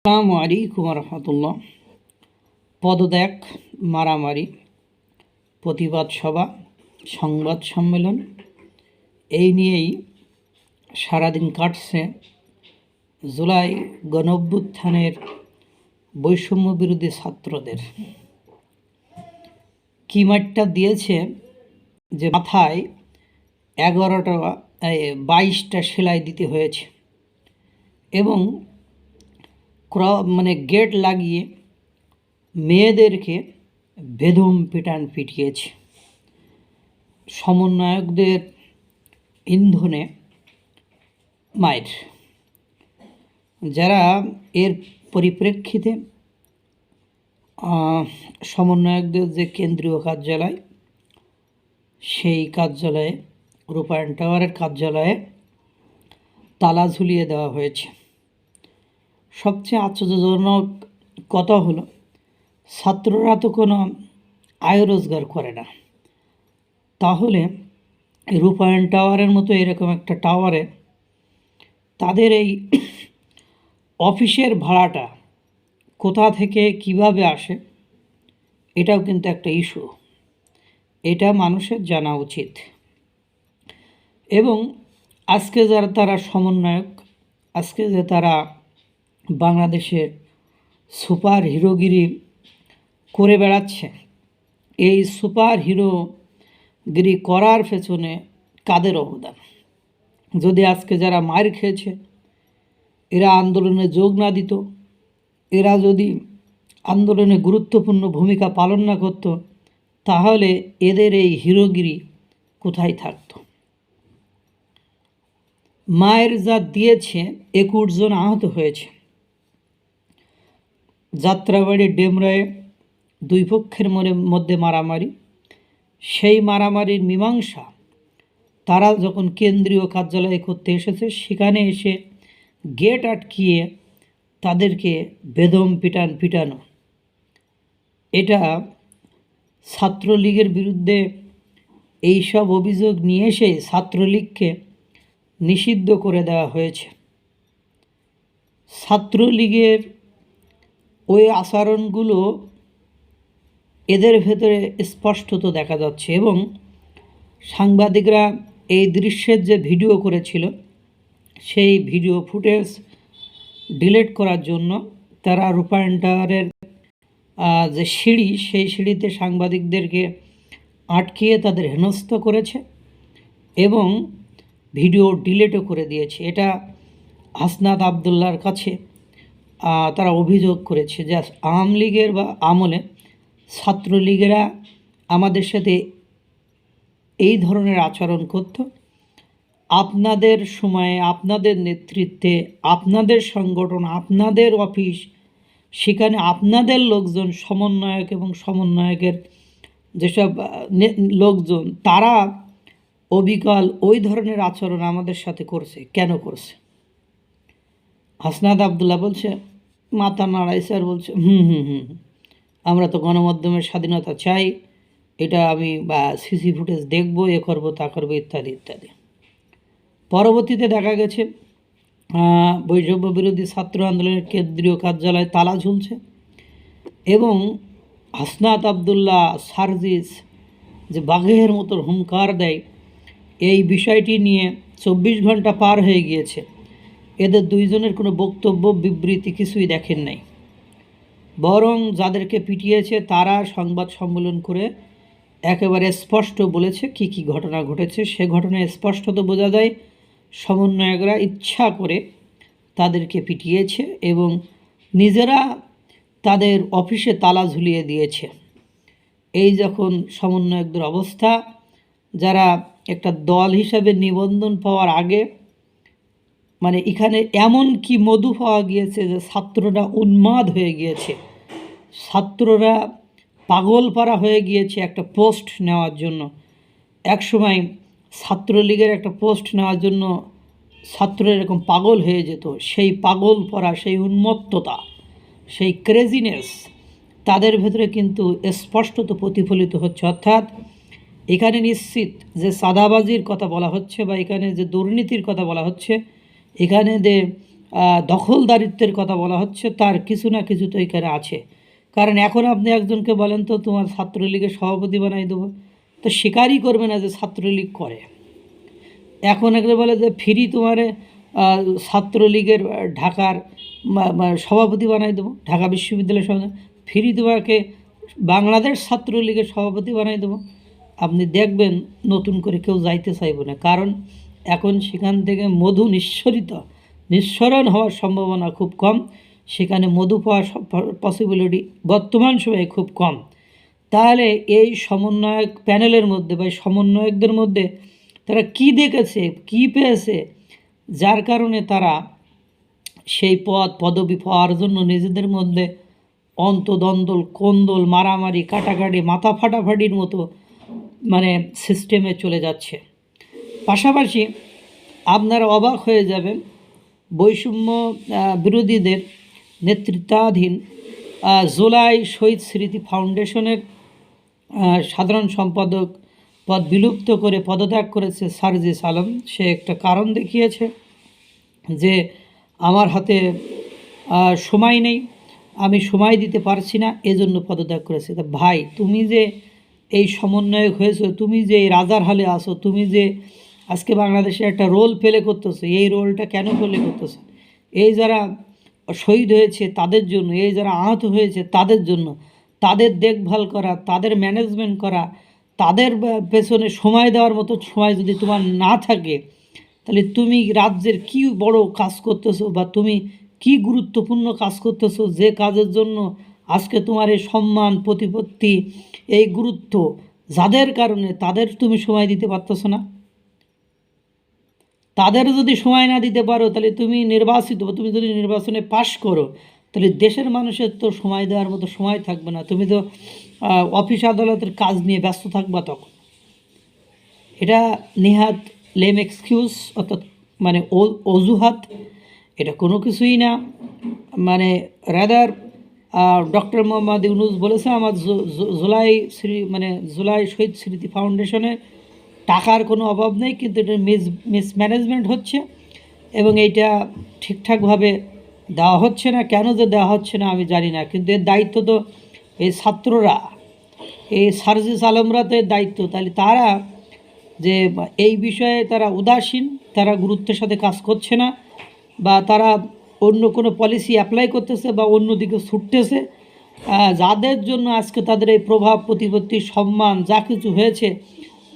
আসসালামু আলাইকুম রহমতুল্লাহ। পদত্যাগ, মারামারি, প্রতিবাদ সভা, সংবাদ সম্মেলন এই নিয়েই সারাদিন কাটছে। জুলাই গণঅভ্যুত্থানের বৈষম্য বিরোধী ছাত্রদের কি মাঠটা দিয়েছে যে মাথায় 22টা সেলাই দিতে হয়েছে এবং গেট লাগিয়ে মেয়েদেরকে বেদম পিটিয়েছে। সমন্বয়কদের ইন্ধনে মায়ের যারা এর পরিপ্রেক্ষিতে সমন্বয়কদের যে কেন্দ্রীয় কার্যালয়, সেই কার্যালয়ে রূপায়ণ টাওয়ারের কার্যালয়ে তালা ঝুলিয়ে দেওয়া হয়েছে। সবচেয়ে আশ্চর্যজনক কথা হলো, ছাত্ররা তো কোনো আয় রোজগার করে না, তাহলে রূপায়ণ টাওয়ারের মতো এরকম একটা টাওয়ারে তাদের এই অফিসের ভাড়াটা কোথা থেকে কিভাবে আসে, এটাও কিন্তু একটা ইস্যু। এটা মানুষের জানা উচিত। এবং আজকে যারা তারা সমন্বয়ক, আজকে যে তারা বাংলাদেশের সুপার হিরোগিরি করে বেড়াচ্ছে, এই সুপার হিরোগিরি করার পেছনে কাদের অবদান? যদি আজকে যারা মার খেয়েছে এরা আন্দোলনে যোগ না দিত, এরা যদি আন্দোলনে গুরুত্বপূর্ণ ভূমিকা পালন না করত, তাহলে এদের এই হিরোগিরি কোথায় থাকত? মায়ের যা দিয়েছে, 21 জন আহত হয়েছে। যাত্রাবাড়ি ডেমরায় দুই পক্ষের মধ্যে মারামারি, সেই মারামারির মীমাংসা তারা যখন কেন্দ্রীয় কার্যালয়ে করতে এসেছে, সেখানে এসে গেট আটকিয়ে তাদেরকে বেদম পিটানো। এটা ছাত্রলীগের বিরুদ্ধে এইসব অভিযোগ নিয়ে এসে ছাত্রলীগকে নিষিদ্ধ করে দেওয়া হয়েছে। ছাত্রলীগের ওই আচরণগুলো এদের ভেতরে স্পষ্টত দেখা যাচ্ছে এবং সাংবাদিকরা এই দৃশ্যের যে ভিডিও করেছিল, সেই ভিডিও ফুটেজ ডিলিট করার জন্য তারা রূপায়ণ টাওয়ারের যে সিঁড়ি, সেই সিঁড়িতে সাংবাদিকদেরকে আটকিয়ে তাদের হেনস্থ করেছে এবং ভিডিও ডিলিটও করে দিয়েছে। এটা হাসনাত আবদুল্লাহর কাছে তারা অভিযোগ করেছে যে আওয়ামী লীগের বা আমলে ছাত্রলীগেরা আমাদের সাথে এই ধরনের আচরণ করত। আপনাদের সময়ে, আপনাদের নেতৃত্বে, আপনাদের সংগঠন, আপনাদের অফিস, সেখানে আপনাদের লোকজন, সমন্বয়ক এবং সমন্বয়কের যেসব লোকজন, তারা অবিকল ওই ধরনের আচরণ আমাদের সাথে করছে। কেন করছে? হাসনাত আবদুল্লাহ বলছে, মাথা নাড়াইছে আর বলছে আমরা তো গণমাধ্যমের স্বাধীনতা চাই, এটা আমি সিসি ফুটেজ দেখবো, এ করবো, তা করবো, ইত্যাদি ইত্যাদি। পরবর্তীতে দেখা গেছে বৈষম্য বিরোধী ছাত্র আন্দোলনের কেন্দ্রীয় কার্যালয়ে তালা ঝুলছে এবং হাসনাত আবদুল্লাহ সার্জিস যে বাঘের মতো হুঙ্কার দেয়, এই বিষয়টি নিয়ে 24 ঘন্টা পার হয়ে গিয়েছে, এদের দুইজনের কোনো বক্তব্য, বিবৃতি কিছুই দেখেন নাই। বরং যাদেরকে পিটিয়েছে তারা সংবাদ সম্মেলন করে একেবারে স্পষ্ট বলেছে কি কি ঘটনা ঘটেছে। সে ঘটনায় স্পষ্টত বোঝা যায় সমন্বয়করা ইচ্ছা করে তাদেরকে পিটিয়েছে এবং নিজেরা তাদের অফিসে তালা ঝুলিয়ে দিয়েছে। এই যখন সমন্বয়কদের অবস্থা, যারা একটা দল হিসাবে নিবন্ধন পাওয়ার আগে এখানে এমন কি মধু পাওয়া গিয়েছে যে ছাত্ররা উন্মাদ হয়ে গিয়েছে, ছাত্ররা পাগলপাড়া হয়ে গিয়েছে একটা পোস্ট নেওয়ার জন্য। একসময় ছাত্রলীগের একটা পোস্ট নেওয়ার জন্য ছাত্ররা এরকম পাগল হয়ে যেত। সেই পাগলপাড়া, সেই উন্মত্ততা, সেই ক্রেজিনেস তাদের ভেতরে কিন্তু স্পষ্টত প্রতিফলিত হচ্ছে। অর্থাৎ এখানে নিশ্চিত যে চাঁদাবাজির কথা বলা হচ্ছে বা এখানে যে দুর্নীতির কথা বলা হচ্ছে, এখানে যে দখলদারিত্বের কথা বলা হচ্ছে, তার কিছু না কিছু তো এখানে আছে। কারণ এখন আপনি একজনকে বলেন তো তোমার ছাত্রলীগের সভাপতি বানাই দেবো, তো স্বীকারই করবে না যে ছাত্রলীগ করে। এখন এগুলো বলে যে ফ্রি তোমার ছাত্রলীগের ঢাকার সভাপতি বানাই দেবো, ঢাকা বিশ্ববিদ্যালয়ের সভাপতি, ফ্রি তোমাকে বাংলাদেশ ছাত্রলীগের সভাপতি বানাই দেবো। আপনি দেখবেন নতুন করে কেউ যাইতে চাইব না, কারণ এখন সেখান থেকে মধু নিঃসরণ হওয়ার সম্ভাবনা খুব কম। সেখানে মধু পাওয়ার পসিবিলিটি বর্তমান সময়ে খুব কম। তাহলে এই সমন্বয়ক প্যানেলের মধ্যে বা সমন্বয়কদের মধ্যে তারা কি দেখেছে, কি পেয়েছে, যার কারণে তারা সেই পদবি পাওয়ার জন্য নিজেদের মধ্যে অন্তদ্বন্দ্ব, কোন্দল, মারামারি, কাটাকাটি, মাথা ফাটাফাটির মতো সিস্টেমে চলে যাচ্ছে। পাশাপাশি আপনারা অবাক হয়ে যাবেন, বৈষম্য বিরোধীদের নেতৃত্বাধীন জুলাই শহীদ স্মৃতি ফাউন্ডেশনের সাধারণ সম্পাদক পদ বিলুপ্ত করে পদত্যাগ করেছে সার্জিস আলম। সে একটা কারণ দেখিয়েছে যে আমার হাতে সময় নেই, আমি সময় দিতে পারছি না, এজন্য পদত্যাগ করেছে। তা ভাই, তুমি যে এই সমন্বয়ক হয়েছো, তুমি যে এই রাজার হালে আসো, তুমি যে আজকে বাংলাদেশে একটা রোল প্লে করতেছো, এই রোলটা কেন প্লে করতেছো? এই যারা শহীদ হয়েছে তাদের জন্য, এই যারা আহত হয়েছে তাদের জন্য, তাদের দেখভাল করা, তাদের ম্যানেজমেন্ট করা, তাদের পেছনে সময় দেওয়ার মতো সময় যদি তোমার না থাকে, তাহলে তুমি রাজ্যের কি বড় কাজ করতেছো বা তুমি কি গুরুত্বপূর্ণ কাজ করতেছো, যে কাজের জন্য আজকে তোমার এই সম্মান, প্রতিপত্তি, এই গুরুত্ব, যাদের কারণে তাদের তুমি সময় দিতে পারতেছো না। তাদের যদি সময় না দিতে পারো, তাহলে তুমি তুমি যদি নির্বাচনে পাশ করো, তাহলে দেশের মানুষের তো সময় দেওয়ার মতো সময় থাকবে না। তুমি তো অফিস আদালতের কাজ নিয়ে ব্যস্ত থাকবা তখন। এটা নেহাত লেম এক্সকিউজ, অর্থাৎ অজুহাত, এটা কোনো কিছুই না। রাদার ডক্টর মোহাম্মদ ইউনুস বলেছে আমার জুলাই শহীদ স্মৃতি ফাউন্ডেশনে টাকার কোনো অভাব নেই, কিন্তু এটা মিসম্যানেজমেন্ট হচ্ছে এবং এইটা ঠিকঠাকভাবে দেওয়া হচ্ছে না। কেন যে দেওয়া হচ্ছে না আমি জানি না, কিন্তু এর দায়িত্ব তো এই ছাত্ররা, এই সার্জিস আলমরা তো এর দায়িত্ব। তাহলে তারা যে এই বিষয়ে তারা উদাসীন, তারা গুরুত্বের সাথে কাজ করছে না, বা তারা অন্য কোনো পলিসি অ্যাপ্লাই করতেছে বা অন্যদিকে ছুটতেছে, যাদের জন্য আজকে তাদের এই প্রভাব, প্রতিপত্তি, সম্মান যা কিছু হয়েছে,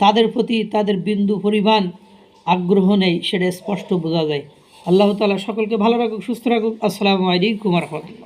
তাদের প্রতি তাদের বিন্দু পরিমাণ আগ্রহ নেই, সেটা স্পষ্ট বোঝা যায়। আল্লাহ তাআলা সকলকে ভালো রাখুক, সুস্থ রাখুক। আসসালামু আলাইকুম ওয়া রাহমাতুল্লাহ।